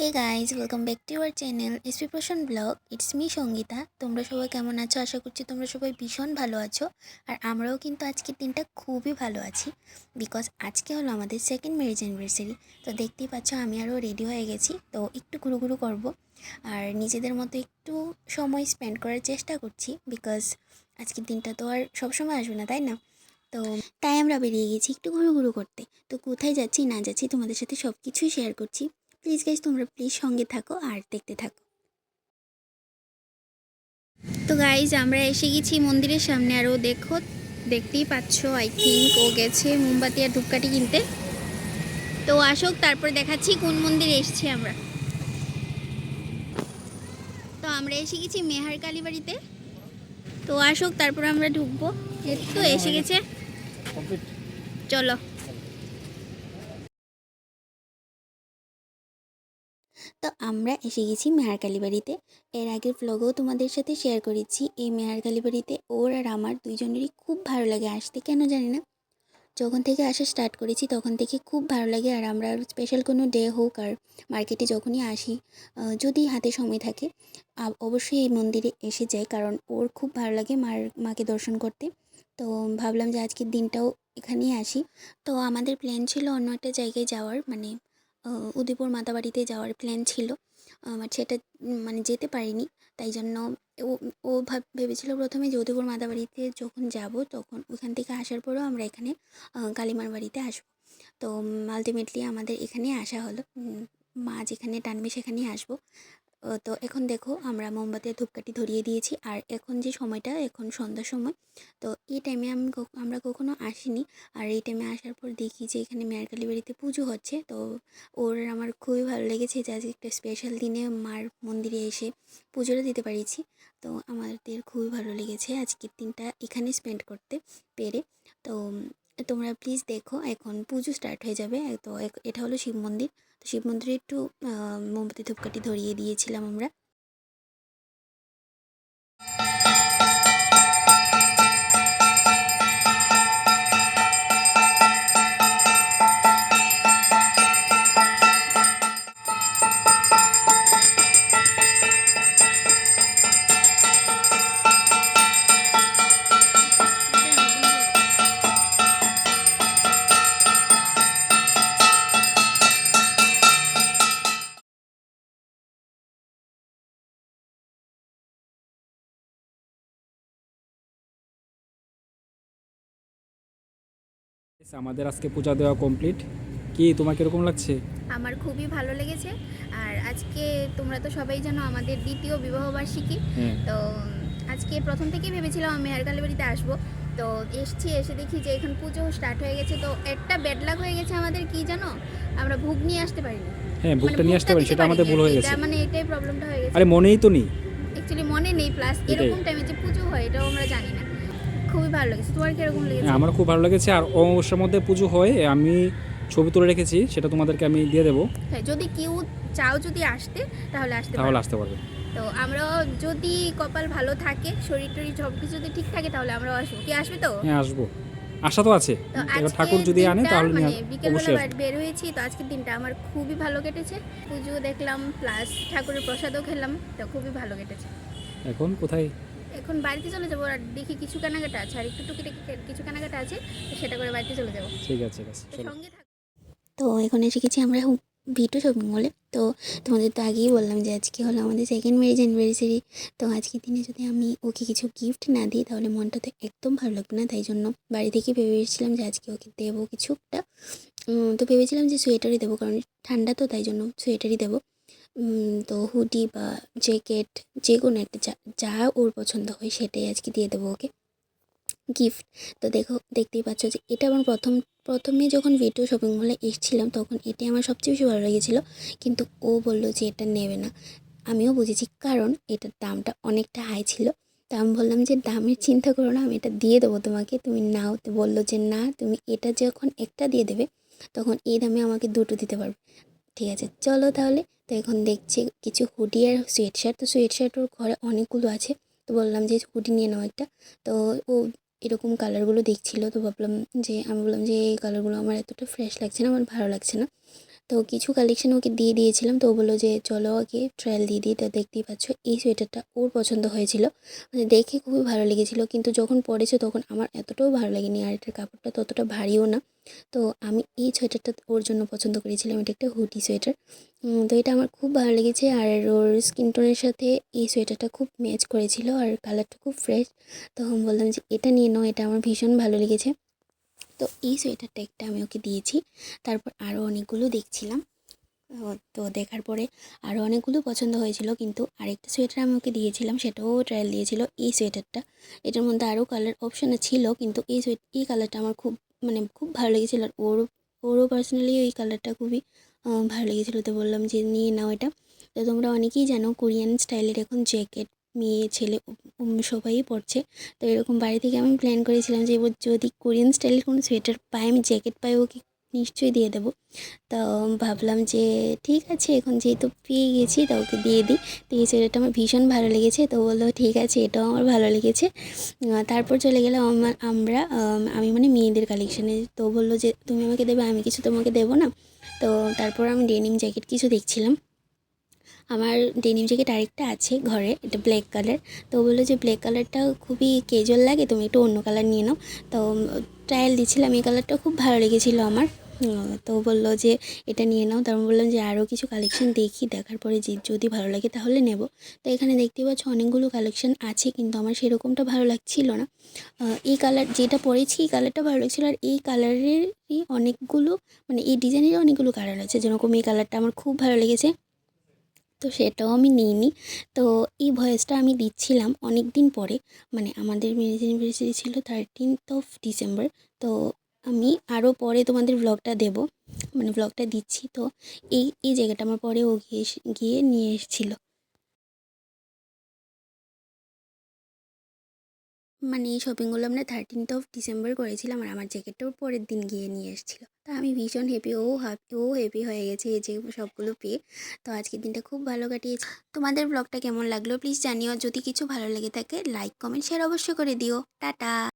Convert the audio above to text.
Hey guys, welcome back to our channel SP Proshan Blog. It's me Sangeeta. তোমরা সবাই কেমন আছো? আশা করছি তোমরা সবাই ভীষণ ভালো আছো। আর আমরাও কিন্তু আজকের দিনটা খুবই ভালো আছি, বিকজ আজকে হলো আমাদের সেকেন্ড ম্যারেজ অ্যানিভার্সারি। তো দেখতেই পাচ্ছ আমি আরও রেডি হয়ে গেছি, তো একটু ঘুরু করব আর নিজেদের মতো একটু সময় স্পেন্ড করার চেষ্টা করছি, বিকজ আজকের দিনটা তো আর সবসময় আসবে না, তাই না? তো তাই আমরা বেরিয়ে গেছি একটু ঘুরু করতে। তো কোথায় যাচ্ছি না যাচ্ছি তোমাদের সাথে সব কিছুই শেয়ার করছি। প্লিজ গাইজ তোমরা প্লিজ সঙ্গে থাকো আর দেখতে থাকো। তো গাইজ আমরা এসে গেছি মন্দিরের সামনে, আর ও দেখতেই পাচ্ছ, আই থিঙ্ক ও গেছে মোমবাতি আর ধূপকাঠি কিনতে। তো আসুক তারপর দেখাচ্ছি কোন মন্দিরে এসেছি আমরা। তো আমরা এসে গেছি মেহার কালীবাড়িতে। তো আসুক তারপর আমরা ঢুকবো। তো এসে গেছে, চলো। তো আমরা এসে গেছি মেহার কালীবাড়িতে। এর আগের ব্লগেও তোমাদের সাথে শেয়ার করেছি, এই মেহার কালীবাড়িতে ওর আর আমার দুইজনেরই খুব ভালো লাগে আসতে, কেন জানি না। যখন থেকে আসা স্টার্ট করেছি তখন থেকে খুব ভালো লাগে। আর আমরা স্পেশাল কোনো ডে হোক আর মার্কেটে যখনই আসি, যদি হাতে সময় থাকে অবশ্যই এই মন্দিরে এসে যাই, কারণ ওর খুব ভালো লাগে মাকে দর্শন করতে। তো ভাবলাম যে আজকের দিনটাও এখানেই আসি। তো আমাদের প্ল্যান ছিল অন্য একটা জায়গায় যাওয়ার, মানে উদয়পুর মাতাবাড়িতে যাওয়ার প্ল্যান ছিল, বাট সেটা মানে যেতে পারিনি। তাই জন্য ও ও ভেবেছিল প্রথমে যে উদয়পুর মাতাবাড়িতে যখন যাব তখন ওখান থেকে আসার পরেও আমরা এখানে কালিমার বাড়িতে আসবো। তো আলটিমেটলি আমাদের এখানে আসা হলো, মা যেখানে টানবে সেখানেই আসবো। তো এখন দেখো আমরা মোমবাতি ধূপকাঠি ধরিয়ে দিয়েছি, আর এখন যে সময়টা এখন সন্ধ্যার সময়। তো এই টাইমে আমরা কখনো আসিনি, আর এই টাইমে আসার পর দেখি যে এখানে মেয়ার কালী বাড়িতে পুজো হচ্ছে। তো ওর আমার খুবই ভালো লেগেছে যে আজকে একটা স্পেশাল দিনে মার মন্দিরে এসে পুজোটা দিতে পারিছি। তো আমাদের খুবই ভালো লেগেছে আজকের দিনটা এখানে স্পেন্ড করতে পেরে। তো তোমরা প্লিজ দেখো, এখন পুজো স্টার্ট হয়ে যাবে। তো এটা হলো শিব মন্দির। তো শিব মন্দিরে একটু মোমবাতি ধূপকাঠি ধরিয়ে দিয়েছিলাম আমরা। আমাদের আজকে পূজা দেওয়া কমপ্লিট। কি তোমার কিরকম লাগছে? আমার খুবই ভালো লেগেছে। আর আজকে তোমরা তো সবাই জানো আমাদের দ্বিতীয় বিবাহবার্ষিকী। তো আজকে প্রথম থেকেই ভেবেছিলাম আমি মেহের কালী বাড়িতে আসবো। তো এসে দেখি যে এখন পুজো স্টার্ট হয়ে গেছে। তো একটা ব্যাড লাক হয়ে গেছে আমাদের, কি জানো, আমরা ভোগ নিয়ে আসতে পারিনি। হ্যাঁ, ভোগটা নিয়ে আসতে পারি, সেটা আমাদের ভুল হয়ে গেছে। মানে এটাই প্রবলেমটা হয়ে গেছে। আরে মনেই তো নেই, অ্যাকচুয়ালি মনে নেই, প্লাস এরকম টাইমে যে পুজো হয় এটাও আমরা জানি না। খুবই ভালো লেগেছে। তোমার কিরকম লেগেছে? আমার খুব ভালো লেগেছে। আর অমাবস্যার মধ্যে পুজো হয়, আমি ছবি তুলে রেখেছি, সেটা তোমাদেরকে আমি দিয়ে দেবো। হ্যাঁ, যদি কেউ চাও যদি আসতে তাহলে আসতে পারবে। তো আমরাও যদি কপাল ভালো থাকে, শরীর টরীর সব কিছু যদি ঠিক থাকে তাহলে আমরাও আসবো। কি আসবে তো? হ্যাঁ, আসবো, আশা তো আছে। তো এবার ঠাকুর যদি আনে তাহলে মানে অবশ্যই বিকেলবেলা আসবো। বের হয়েছি। তো আজকের দিনটা আমার খুবই ভালো কেটেছে। পুজো দেখলাম প্লাস ঠাকুরের প্রসাদও খেলাম, তো খুবই ভালো কেটেছে। এখন কোথায়? এখন বাড়িতে চলে যাবো, আর দেখি কিছু কেনাকাটা আছে, আর একটু টুকিটাকি কিছু কেনাকাটা আছে, তো সেটা করে বাড়িতে চলে যাবো। ঠিক আছে, চলো। সঙ্গে থাক। তো এখন এসে গেছি আমরা ভিটু শপিং মলে। তো তোমাদের তো আগেই বললাম যে আজকে হলো আমাদের সেকেন্ড ম্যারেজ অ্যানিভার্সারি। তো আজকের দিনে যদি আমি ওকে কিছু গিফট না দিই তাহলে মনটা তো একদম ভালো লাগবে না। তাই জন্য বাড়ি থেকে ভেবে এসেছিলাম যে আজকে ওকে দেবো কিছু একটা। তো ভেবেছিলাম যে সোয়েটারই দেবো, কারণ ঠান্ডা তো, তাই জন্য সোয়েটারই দেবো। তো হুডি বা জ্যাকেট যে কোনো একটা যা ওর পছন্দ হয় সেটাই আজকে দিয়ে দেবো ওকে গিফট। তো দেখতেই পাচ্ছ যে এটা আমার প্রথমে যখন ভিডিও শপিং মলে এসেছিলাম তখন এটাই আমার সবচেয়ে বেশি ভালো লেগেছিলো, কিন্তু ও বলল যে এটা নেবে না। আমিও বুঝেছি, কারণ এটার দামটা অনেকটা হাই ছিল। তো আমি বললাম যে দামের চিন্তা করো না, আমি এটা দিয়ে দেবো তোমাকে, তুমি নাও। তো বললো যে না, তুমি এটা যখন একটা দিয়ে দেবে তখন এই দামে আমাকে দুটো দিতে পারবে। ঠিক আছে, চলো তাহলে। তো এখন দেখছি কিছু হুডি আর সোয়েট শার্ট। তো সোয়েট শার্ট ওর ঘরে অনেকগুলো আছে, তো বললাম যে হুডি নিয়ে নাও একটা। তো ও এরকম কালারগুলো দেখছিল, তো ভাবলাম যে আমি বললাম যে এই কালারগুলো আমার এতটা ফ্রেশ লাগছে না, আমার ভালো লাগছে না। তো কিছু কালেকশন ওকে দিয়ে দিয়েছিলাম, তো ও বললো যে চলো আগে ট্রায়াল দিয়ে দিই। তো দেখতেই পাচ্ছ এই সোয়েটারটা ওর পছন্দ হয়েছিল, মানে দেখে খুবই ভালো লেগেছিলো, কিন্তু যখন পরেছে তখন আমার এতটাও ভালো লাগেনি, আর এটার কাপড়টা ততটা ভারীও না। তো আমি এই সোয়েটারটা ওর জন্য পছন্দ করেছিলাম, এটা একটা হুডি সোয়েটার। তো এটা আমার খুব ভালো লেগেছে, আর ওর স্কিন টোনের সাথে এই সোয়েটারটা খুব ম্যাচ করেছিল, আর কালারটা খুব ফ্রেশ। তো আমি বললাম যে এটা নিয়ে নাও, এটা আমার ভীষণ ভালো লেগেছে। তো এই সোয়েটারটা একটা আমি ওকে দিয়েছি। তারপর আরও অনেকগুলো দেখছিলাম, তো দেখার পরে আরও অনেকগুলো পছন্দ হয়েছিল, কিন্তু আরেকটা সোয়েটার আমি ওকে দিয়েছিলাম, সেটাও ট্রায়াল দিয়েছিল এই সোয়েটারটা। এটার মধ্যে আরও কালার অপশানে ছিল, কিন্তু এই কালারটা আমার খুব মানে খুব ভালো লেগেছিলো, আর ওরও পার্সোনালি ওই কালারটা খুবই ভালো লেগেছিলো। তো বললাম যে নিয়ে নাও এটা। তো তোমরা অনেকেই জানো কোরিয়ান স্টাইলের এখন জ্যাকেট মেয়ে ছেলে সবাই পরছে। তো এরকম বাড়ি থেকে আমি প্ল্যান করেছিলাম যে এবার যদি কোরিয়ান স্টাইলের কোনো সোয়েটার পাই, আমি জ্যাকেট পাই, ওকে নিশ্চয়ই দিয়ে দেবো। তো ভাবলাম যে ঠিক আছে, এখন যেহেতু পেয়ে গেছি তো ওকে দিয়ে দিই। তো এই সোয়েটারটা আমার ভীষণ ভালো লেগেছে, তো বললো ঠিক আছে, এটাও আমার ভালো লেগেছে। তারপর চলে গেলাম আমি মানে মেয়েদের কালেকশানে। তো বললো যে তুমি আমাকে দেবে, আমি কিছু তোমাকে দেবো না। তো তারপর আমি ডেনিম জ্যাকেট কিছু দেখছিলাম। আমার ডেনিম জ্যাকেট আরেকটা আছে ঘরে, এটা ব্ল্যাক কালার। তো বললো যে ব্ল্যাক কালারটা খুবই ক্যাজুয়াল লাগে, তুমি একটু অন্য কালার নিয়ে নাও। তো ট্রায়াল দিচ্ছিলাম, এই কালারটা খুব ভালো লেগেছিলো আমার। তো বললো যে এটা নিয়ে নাও। তারপর বললাম যে আরও কিছু কালেকশন দেখি, দেখার পরে যে যদি ভালো লাগে তাহলে নেব। তো এখানে দেখতে পাচ্ছ অনেকগুলো কালেকশন আছে, কিন্তু আমার সেরকমটা ভালো লাগছিল না। এই কালার যেটা পরেছি এই কালারটা ভালো লাগছিলো, আর এই কালারেরই অনেকগুলো মানে এই ডিজাইনেরই অনেকগুলো কালার আছে, যেরকম এই কালারটা আমার খুব ভালো লেগেছে, তো সেটাও আমি নিইনি। তো এই ভয়েসটা আমি দিচ্ছিলাম অনেক দিন পরে, মানে আমাদের ম্যারেজ অ্যানিভার্সারি ছিল 13th December। তো আমি আরও পরে তোমাদের ব্লগটা দেবো, মানে ব্লগটা দিচ্ছি। তো এই জায়গাটা আমার পরে ও গিয়ে নিয়ে এসেছিলো, মানে এই শপিংগুলো আমরা 13th December করেছিলাম, আর আমার জ্যাকেটটাও পরের দিন গিয়ে নিয়ে এসেছিলো। তা আমি ভীষণ হ্যাপি, ও হ্যাপি হয়ে গেছে এই যে সবগুলো পেয়ে। তো আজকের দিনটা খুব ভালো কাটিয়েছে। তোমাদের ব্লগটা কেমন লাগলো প্লিজ জানিও, যদি কিছু ভালো লেগে থাকে লাইক কমেন্ট শেয়ার অবশ্যই করে দিও। টাটা।